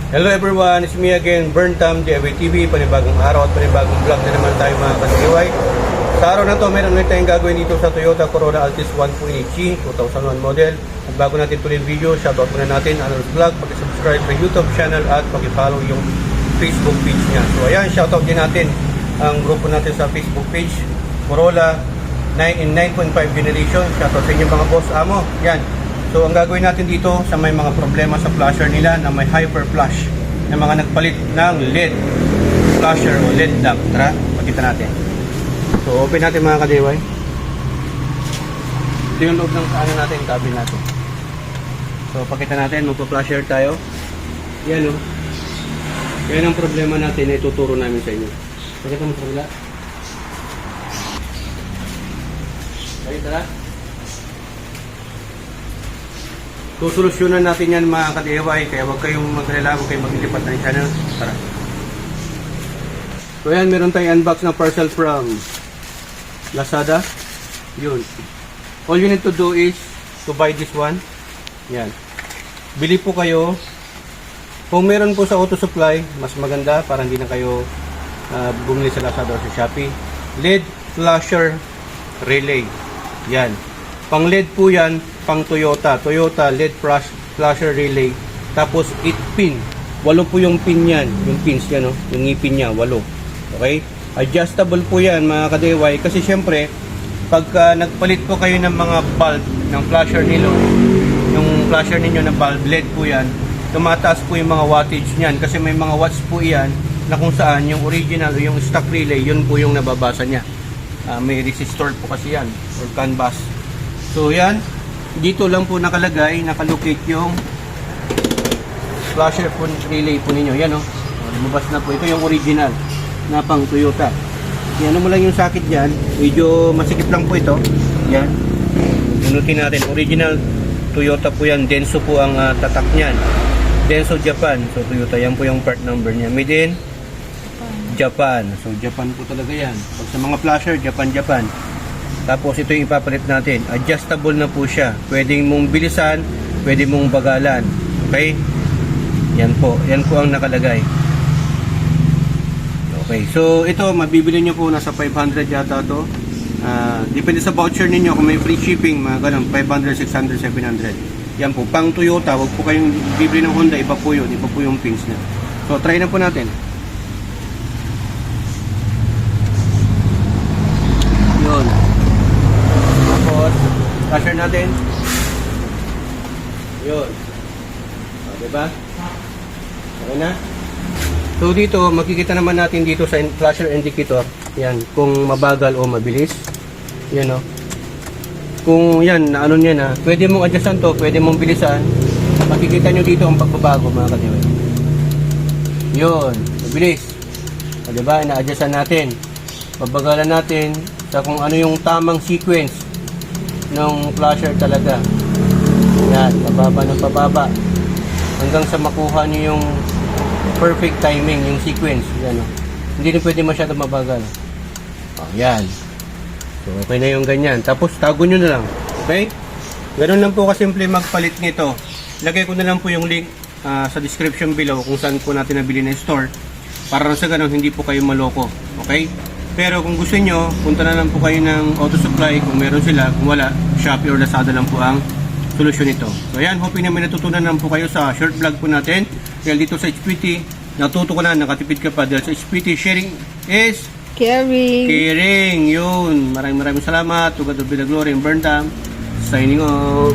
Hello everyone, it's me again, Burntam, DIY TV, panibagong araw at panibagong vlog na naman tayo mga ka-DIY. Sa araw na to, meron ulit tayong gagawin dito sa Toyota Corolla Altis 1.8G 2001 model. At bago natin tuloy yung video, shoutout muna natin Anur's Vlog, pag-subscribe sa YouTube channel at pag-follow yung Facebook page niya. So ayan, shoutout din natin ang grupo natin sa Facebook page, Corolla 9.5 generation. Shoutout sa inyo mga boss amo. Yan. So ang gagawin natin dito sa may mga problema sa flasher nila na may hyper flash na mga nagpalit ng LED flasher o LED lamp. Tara, makita natin. So open natin mga ka-DIY. Ito yung loob ng ano natin, cabin natin. So pakita natin, magpa-flasher tayo. Yan o. Yan ang problema natin na ituturo namin sa inyo. Pakita mo sa kabila. Okay, tara. So, solusyonan natin yan mga ka-DIY, kaya huwag kayong maglala, huwag kayong maglilipat ng channel. Tara. So, yan, meron tayong unbox na parcel from Lazada. Yun. All you need to do is to buy this one. Yan. Bili po kayo. Kung meron po sa auto supply, mas maganda para hindi na kayo bumili sa Lazada o sa Shopee. LED flasher relay. Yan. Pang LED po yan, pang Toyota LED flasher relay. Tapos 8 pin. 8 po yung pin yan. Yung pins yan, no? Yung ngipin niya, 8. Okay? Adjustable po yan mga ka-DIY. Kasi syempre, pagka nagpalit po kayo ng mga bulb ng flasher nilo, yung flasher ninyo na bulb LED po yan, tumataas po yung mga wattage niyan. Kasi may mga watts po yan na kung saan yung original o yung stock relay, yun po yung nababasa niya. May resistor po kasi yan or CAN bus. So yan, dito lang po nakalagay, nakalocate yung flasher po relay po ninyo. Yan o, lumabas na po. Ito yung original na pang Toyota. Yan mo lang yung sakit dyan. Medyo masikip lang po ito. Yan. Unutin natin. Original Toyota po yan. Denso po ang tatak niyan. Denso Japan. So Toyota, yan po yung part number niya. Made in Japan. So Japan po talaga yan. Pag sa mga flasher, Japan. Tapos ito yung ipapalit natin. Adjustable na po siya. Pwedeng mong bilisan, pwede mong bagalan. Okay? Yan po. Yan po ang nakalagay. Okay. So ito, mabibili nyo po nasa 500 yata to. Depende sa voucher ninyo kung may free shipping, mga ganun, 500, 600, 700. Yan po. Pang Toyota, wag po kayong bibili ng Honda. Iba po yun. Iba po yung pins na. So try na po natin. Yun. Flasher natin. Yun. Diba? Okay na? So dito, makikita naman natin dito sa flasher indicator, yan, kung mabagal o mabilis. Yan o. Kung yan, na ano yan pwede mong adjustan to, pwede mong bilisan. Makikita nyo dito ang pagbabago mga ka-DIY. Yun, mabilis. Diba? Na-adjustan natin. Pabagalan natin sa kung ano yung tamang sequence ng flasher talaga. Yan, pababa ng pababa hanggang sa makuha niyo yung perfect timing, yung sequence. Yan, hindi na pwede masyado mabagal. Yan. So okay na yung ganyan. Tapos tago nyo na lang. Okay? Ganun lang po kasimple magpalit nito. Lagay ko na lang po yung link sa description below kung saan po natin nabili na store para sa ganun hindi po kayo maloko. Okay? Pero kung gusto nyo, punta na lang po kayo ng auto supply kung meron sila. Kung wala, Shopee or Lazada lang po ang solusyon nito. So ayan, hoping na may natutunan lang po kayo sa short vlog po natin. Dahil dito sa HPT, natuto ko na, nakatipid ka pa. Dahil sa HPT, sharing is caring. Yun. Maraming salamat. To God be the glory and Burntam. Signing off.